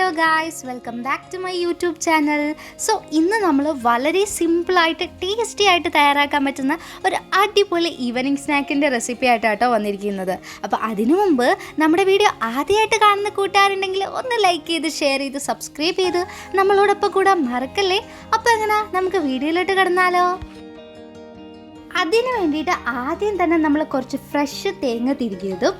Hello guys, welcome back to my YouTube channel. So ഇന്ന് നമ്മൾ വളരെ സിമ്പിളായിട്ട് ടേസ്റ്റി ആയിട്ട് തയ്യാറാക്കാൻ പറ്റുന്ന ഒരു അടിപൊളി ഈവനിങ് സ്നാക്കിൻ്റെ റെസിപ്പി ആയിട്ടാട്ടോ വന്നിരിക്കുന്നത്. അപ്പോൾ അതിനു മുമ്പ് നമ്മുടെ വീഡിയോ ആദ്യമായിട്ട് കാണുന്ന കൂട്ടുകാരുണ്ടെങ്കിൽ ഒന്ന് ലൈക്ക് ചെയ്ത് ഷെയർ ചെയ്ത് സബ്സ്ക്രൈബ് ചെയ്ത് നമ്മളോടൊപ്പം കൂടെ മറക്കല്ലേ. അപ്പോൾ എങ്ങനെ നമുക്ക് വീഡിയോയിലോട്ട് കിടന്നാലോ? അതിന് വേണ്ടിയിട്ട് ആദ്യം തന്നെ നമ്മൾ കുറച്ച് ഫ്രഷ് തേങ്ങ തിരികിയതും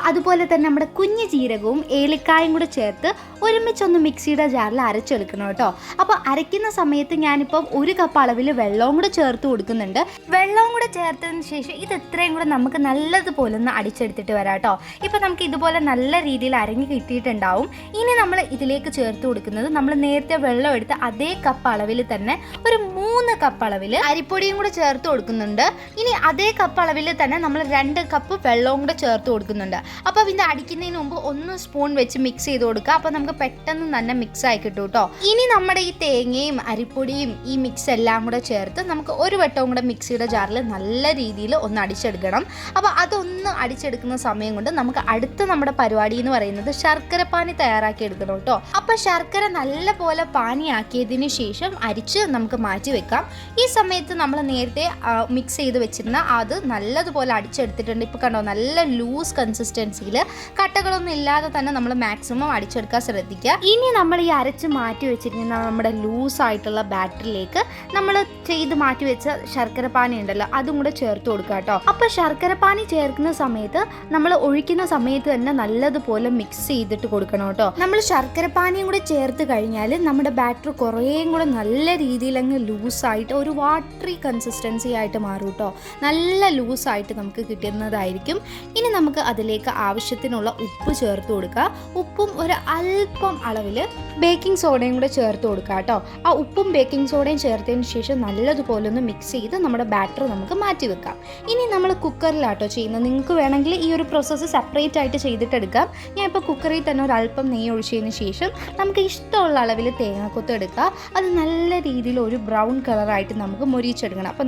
അതുപോലെ തന്നെ നമ്മുടെ കുഞ്ഞു ജീരകവും ഏലക്കായും കൂടെ ചേർത്ത് ഒരുമിച്ചൊന്ന് മിക്സിയുടെ ജാറിൽ അരച്ചെടുക്കണം കേട്ടോ. അപ്പോൾ അരയ്ക്കുന്ന സമയത്ത് ഞാനിപ്പം 1 കപ്പ് അളവിൽ വെള്ളവും കൂടെ ചേർത്ത് കൊടുക്കുന്നുണ്ട്. വെള്ളവും കൂടെ ചേർത്തതിന് ശേഷം ഇത് എത്രയും കൂടെ നമുക്ക് നല്ലതുപോലെ ഒന്ന് അടിച്ചെടുത്തിട്ട് വരാം കേട്ടോ. ഇപ്പോൾ നമുക്ക് ഇതുപോലെ നല്ല രീതിയിൽ അരങ്ങി കിട്ടിയിട്ടുണ്ടാവും. ഇനി നമ്മൾ ഇതിലേക്ക് ചേർത്ത് കൊടുക്കുന്നത് നമ്മൾ നേരത്തെ വെള്ളം എടുത്ത് അതേ കപ്പ് അളവിൽ തന്നെ ഒരു 3 കപ്പ് അളവിൽ അരിപ്പൊടിയും കൂടെ ചേർത്ത് കൊടുക്കുന്നുണ്ട്. ഇനി അതേ കപ്പ് അളവിൽ തന്നെ നമ്മൾ 2 കപ്പ് വെള്ളവും കൂടെ ചേർത്ത് കൊടുക്കുന്നുണ്ട്. അപ്പോൾ ഇത് അടിക്കുന്നതിന് മുമ്പ് 1 സ്പൂൺ വെച്ച് മിക്സ് ചെയ്ത് കൊടുക്കുക. അപ്പോൾ നമുക്ക് പെട്ടെന്ന് തന്നെ മിക്സ് ആയി കിട്ടും കേട്ടോ. ഇനി നമ്മുടെ ഈ തേങ്ങയും അരിപ്പൊടിയും ഈ മിക്സ് എല്ലാം കൂടെ ചേർത്ത് നമുക്ക് ഒരു വട്ടവും കൂടെ മിക്സിയുടെ ജാറിൽ നല്ല രീതിയിൽ ഒന്ന് അടിച്ചെടുക്കണം. അപ്പോൾ അതൊന്ന് അടിച്ചെടുക്കുന്ന സമയം കൊണ്ട് നമുക്ക് അടുത്ത നമ്മുടെ പരിപാടി എന്ന് പറയുന്നത് ശർക്കര പാനി തയ്യാറാക്കി എടുക്കണം കേട്ടോ. അപ്പോൾ ശർക്കര നല്ല പോലെ പാനിയാക്കിയതിന് ശേഷം അരിച്ച് നമുക്ക് മാറ്റി വെക്കാം. ഈ സമയത്ത് നമ്മൾ നേരത്തെ മിക്സ് ചെയ്ത് വെച്ചിരുന്ന അത് നല്ലതുപോലെ അടിച്ചെടുത്തിട്ടുണ്ട്. ഇപ്പോൾ കണ്ടോ, നല്ല ലൂസ് കൺസിസ്റ്റൻസിയിൽ കട്ടകളൊന്നും ഇല്ലാതെ തന്നെ നമ്മൾ മാക്സിമം അടിച്ചെടുക്കാൻ ശ്രദ്ധിക്കുക. ഇനി നമ്മൾ ഈ അരച്ച് മാറ്റി വെച്ചിരിക്കുന്ന നമ്മുടെ ലൂസ് ആയിട്ടുള്ള ബാറ്ററിലേക്ക് നമ്മൾ ചെയ്ത് മാറ്റി വെച്ച ശർക്കര പാനി ഉണ്ടല്ലോ, അതും കൂടെ ചേർത്ത് കൊടുക്കുക കേട്ടോ. അപ്പോൾ ശർക്കര പാനി ചേർക്കുന്ന സമയത്ത് നമ്മൾ ഒഴിക്കുന്ന സമയത്ത് തന്നെ നല്ലതുപോലെ മിക്സ് ചെയ്തിട്ട് കൊടുക്കണം കേട്ടോ. നമ്മൾ ശർക്കര പാനിയും കൂടെ ചേർത്ത് കഴിഞ്ഞാൽ നമ്മുടെ ബാറ്റർ കുറേയും കൂടെ നല്ല രീതിയിൽ അങ്ങ് ലൂസായിട്ട് ഒരു വാട്ടറി കൺസിസ്റ്റൻസി ആയിട്ട് മാറും കേട്ടോ. നല്ല ലൂസായിട്ട് നമുക്ക് കിട്ടുന്നതായിരിക്കും. ഇനി നമുക്ക് അതിലേക്ക് ആവശ്യത്തിനുള്ള ഉപ്പ് ചേർത്ത് കൊടുക്കുക. ഉപ്പും ഒരു അല്പം അളവിൽ ബേക്കിംഗ് സോഡയും കൂടെ ചേർത്ത് കൊടുക്കുക കേട്ടോ. ആ ഉപ്പും ബേക്കിംഗ് സോഡയും ചേർത്തതിന് ശേഷം നല്ലതുപോലെ ഒന്ന് മിക്സ് ചെയ്ത് നമ്മുടെ ബാറ്റർ നമുക്ക് മാറ്റി വെക്കാം. ഇനി നമ്മൾ കുക്കറിലാട്ടോ ചെയ്യുന്നത്. നിങ്ങൾക്ക് വേണമെങ്കിൽ ഈ ഒരു പ്രോസസ്സ് സെപ്പറേറ്റ് ആയിട്ട് ചെയ്തിട്ടെടുക്കാം. ഞാൻ ഇപ്പോൾ കുക്കറിൽ തന്നെ ഒരു അല്പം നെയ്യ് ഒഴിച്ചതിന് ശേഷം നമുക്ക് ഇഷ്ടമുള്ള അളവിൽ തേങ്ങാക്കൊത്ത് എടുക്കുക. അത് നല്ല രീതിയിൽ ഒരു ബ്രൗൺ കളറായിട്ട് നമുക്ക് മൊരിച്ചെടുക്കണം. അപ്പോൾ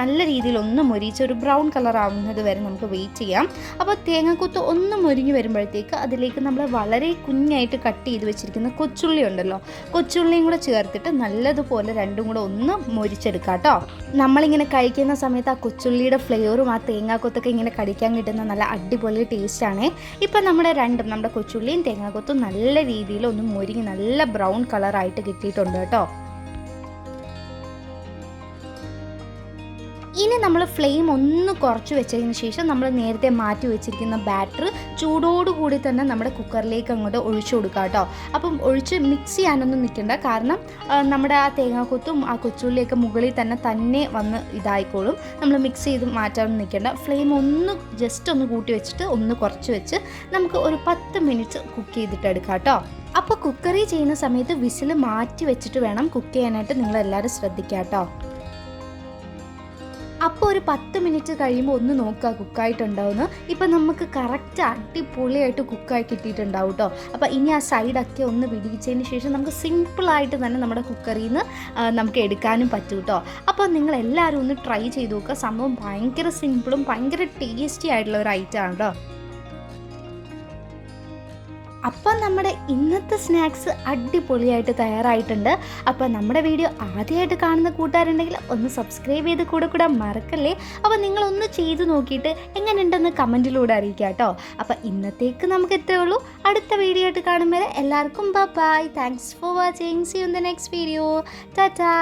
നല്ല രീതിയിൽ ഒന്ന് മൊരിച്ച് ഒരു ബ്രൗൺ കളർ ആവുന്നത് വരെ നമുക്ക് വെയിറ്റ് ചെയ്യാം. അപ്പോൾ തേങ്ങാക്കൊത്ത് ഒന്ന് മൊരിഞ്ഞ് വരുമ്പോഴത്തേക്ക് അതിലേക്ക് നമ്മൾ വളരെ കുഞ്ഞായിട്ട് കട്ട് ചെയ്ത് വെച്ചിരിക്കുന്ന കൊച്ചുള്ളി ഉണ്ടല്ലോ, കൊച്ചുള്ളിയും കൂടെ ചേർത്തിട്ട് നല്ലതുപോലെ രണ്ടും കൂടെ ഒന്ന് മൊരിച്ചെടുക്കാം കേട്ടോ. നമ്മളിങ്ങനെ കഴിക്കുന്ന സമയത്ത് ആ കൊച്ചുള്ളിയുടെ ഫ്ലേവറും ആ തേങ്ങാക്കൊത്തൊക്കെ ഇങ്ങനെ കടിക്കാൻ കിട്ടുന്ന നല്ല അടിപൊളി ടേസ്റ്റാണ്. ഇപ്പം നമ്മുടെ കൊച്ചുള്ളിയും തേങ്ങാക്കൊത്തും നല്ല രീതിയിൽ ഒന്ന് മൊരിഞ്ഞ് നല്ല ബ്രൗൺ കളറായിട്ട് കിട്ടിയിട്ടുണ്ട് കേട്ടോ. ഇനി നമ്മൾ ഫ്ലെയിം ഒന്ന് കുറച്ച് വെച്ചതിന് ശേഷം നമ്മൾ നേരത്തെ മാറ്റി വെച്ചിരിക്കുന്ന ബാറ്റർ ചൂടോടുകൂടി തന്നെ നമ്മുടെ കുക്കറിലേക്ക് അങ്ങോട്ട് ഒഴിച്ചു കൊടുക്കുക കേട്ടോ. അപ്പം ഒഴിച്ച് മിക്സ് ചെയ്യാനൊന്നും നിൽക്കണ്ട, കാരണം നമ്മുടെ ആ തേങ്ങാക്കൊത്തും ആ കൊച്ചുള്ളിയൊക്കെ മുകളിൽ തന്നെ വന്ന് ഇതായിക്കോളും. നമ്മൾ മിക്സ് ചെയ്ത് മാറ്റാനൊന്നും നിൽക്കേണ്ട. ഫ്ലെയിം ഒന്ന് ജസ്റ്റ് ഒന്ന് കൂട്ടി വെച്ചിട്ട് ഒന്ന് കുറച്ച് വെച്ച് നമുക്ക് ഒരു 10 മിനിറ്റ്സ് കുക്ക് ചെയ്തിട്ട് എടുക്കാം കേട്ടോ. അപ്പോൾ കുക്കറിൽ ചെയ്യുന്ന സമയത്ത് വിസിൽ മാറ്റി വെച്ചിട്ട് വേണം കുക്ക് ചെയ്യാനായിട്ട് നിങ്ങളെല്ലാവരും ശ്രദ്ധിക്കുക കേട്ടോ. അപ്പോൾ ഒരു 10 മിനിറ്റ് കഴിയുമ്പോൾ ഒന്ന് നോക്കുക കുക്കായിട്ടുണ്ടാവുമെന്ന്. ഇപ്പം നമുക്ക് കറക്റ്റ് അടിപൊളിയായിട്ട് കുക്കായി കിട്ടിയിട്ടുണ്ടാവും കേട്ടോ. അപ്പോൾ ഇനി ആ സൈഡൊക്കെ ഒന്ന് വിടിയിച്ചതിന് ശേഷം നമുക്ക് സിമ്പിളായിട്ട് തന്നെ നമ്മുടെ കുക്കറിൽ നിന്ന് നമുക്ക് എടുക്കാനും പറ്റും കേട്ടോ. അപ്പോൾ നിങ്ങളെല്ലാവരും ഒന്ന് ട്രൈ ചെയ്ത് നോക്കുക. സംഭവം ഭയങ്കര സിമ്പിളും ഭയങ്കര ടേസ്റ്റി ആയിട്ടുള്ള ഒരു ഐറ്റമാണ് കേട്ടോ. അപ്പം നമ്മുടെ ഇന്നത്തെ സ്നാക്സ് അടിപൊളിയായിട്ട് തയ്യാറായിട്ടുണ്ട്. അപ്പോൾ നമ്മുടെ വീഡിയോ ആദ്യമായിട്ട് കാണുന്ന കൂട്ടുകാരുണ്ടെങ്കിൽ ഒന്ന് സബ്സ്ക്രൈബ് ചെയ്ത് കൂടെ മറക്കല്ലേ. അപ്പോൾ നിങ്ങളൊന്ന് ചെയ്ത് നോക്കിയിട്ട് എങ്ങനെയുണ്ടെന്ന് കമൻറ്റിലൂടെ അറിയിക്കുക കേട്ടോ. അപ്പോൾ ഇന്നത്തേക്ക് നമുക്ക് ഇത്രയേ ഉള്ളൂ. അടുത്ത വീഡിയോ ആയിട്ട് കാണുമ്പോൾ എല്ലാവർക്കും bye. Thanks for watching. See you in the next video. Tata.